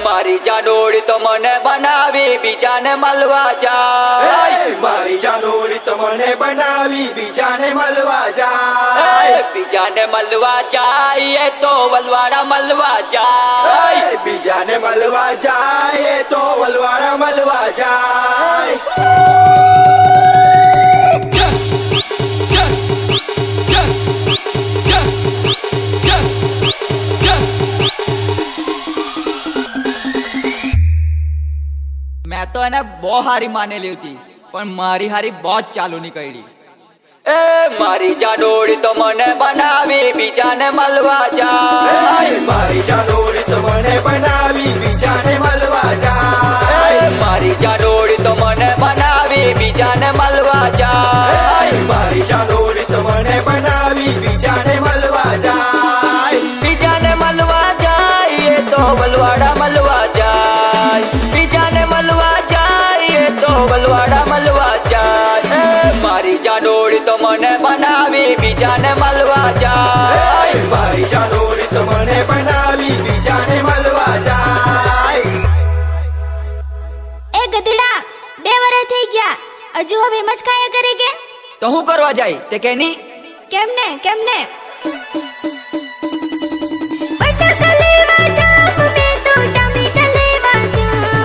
મારી જાનોડી તો મને બનાવી બીજાને મળવા જાય. મારી જાનોડી તો મને બનાવી બીજાને મળવા જાય. બીજાને મળવા જાય તો વલવાડા મળવા જાય. બીજાને મળવા જાય તો વલવાડા મળવા જાય. મેં તો એને બહુ હારી માનેલી હતી પણ મારી હારી બહુ જ ચાલુ નીકળી. મારી જાનોડી તો મને બનાવી બીજાને મળવા જાય. મારી જાનોડી તો મને બનાવી બીજાને મળવા જાય. મારી જાનોડી તો મને બનાવી બીજાને મળવા જાય. મારી જાનોડી તો મને બનાવી બીજાને મળવા જાય. બીજાને મળવા જાય તો વલવાડા મળવા જાય. બીજાને મળવા જાય તો વલવાડા મળવા જાય. મારી જાનોડી તો મને બનાવી બીજાને મળવા જાય. મારી જાનોડી તો મને બનાવી બીજાને મળવા જાય. એ ગધેડા 2 વર્ષ થઈ ગયા હજુ હવે એમ જ ખાયા કરે કે તો હું કરવા જાય તે કે ની કેમને બટાકા લેવા જાઉં મેં તો ટામેટા લેવા જાઉં.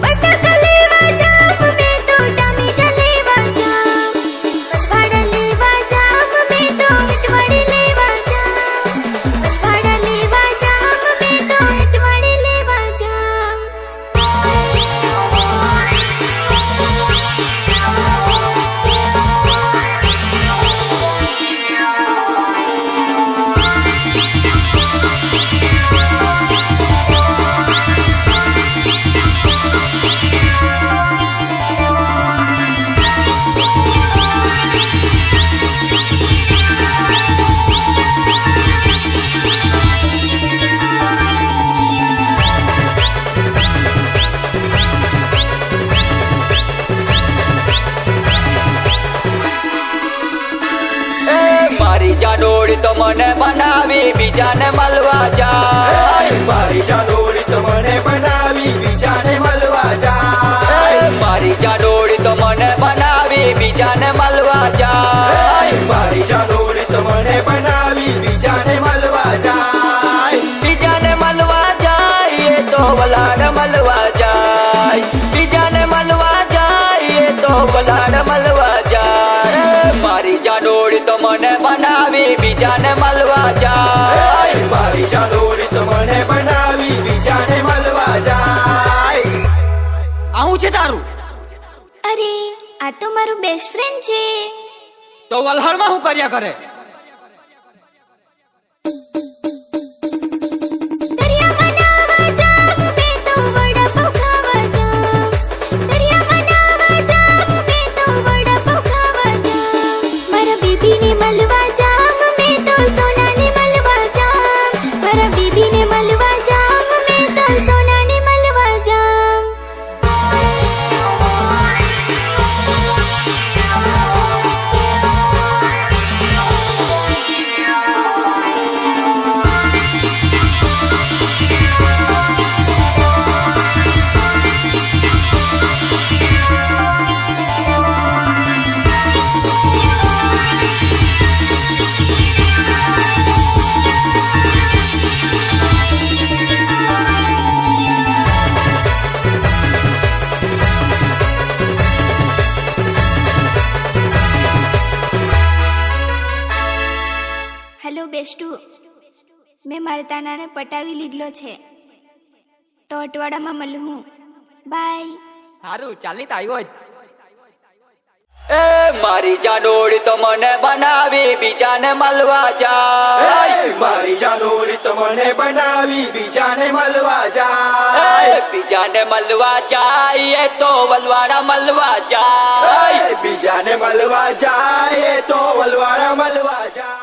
બટાકા લેવા જાઉં મેં તો ટામેટા લેવા જાઉં. ભાડા લેવા જાઉં મેં તો અટવાડી લેવા જાઉં. ભાડા લેવા જાઉં મેં તો અટવાડી લેવા જાઉં. મારી જાનોડી તો મને બનાવી બીજાને મળવા જાય. મારી જાનોડી તો મને બનાવી બીજાને મળવા જાય. મારી જાનોડી તો મને બનાવી બીજાને મળવા જાય. મારી જાનોડી તો મને બનાવી બીજાને મળવા જાય. બીજાને મળવા જાય તો વલાડ મળવા જાય. બીજાને મળવા જાય તો વલાડ મળવા જાય. મારી જાનોડી તો મને બનાવી બીજાને મળવા જાય. મારી જાનોડી તો મને બનાવી બીજાને મળવા જાય. આવું છે તારું અરે આ તો મારો બેસ્ટ ફ્રેન્ડ છે. તો વલહાડમાં હું કર્યા કરે દરિયામાં નાવા જાઉં મેં તો વડાપાઉં ખાવા જાઉં. દરિયામાં નાવા જાઉં મેં તો વડાપાઉં ખાવા જાઉં. મારા બેબીને મળવા જાઉં મેં તો સોનાને મળવા જાઉં. મારા બેબીને મળવા જાઉં મેં તો સોનાને મળવા જાઉં. હાલો બેસ્ટુ, મેં મારા તાનાને પટાવી લીધલો છે, તો અટવાડામાં મળું. બાય. હારું ચાલી તો આવ્યો જ. એ મારી જાનોડી તો મને બનાવી બીજાને મળવા જાય. એ મારી જાનોડી તો મને બનાવી બીજાને મળવા જાય. એ બીજાને મળવા જાય એ તો વલવાડા મળવા જાય. એ બીજાને મળવા જાય તો વલવાડા મળવા જાય.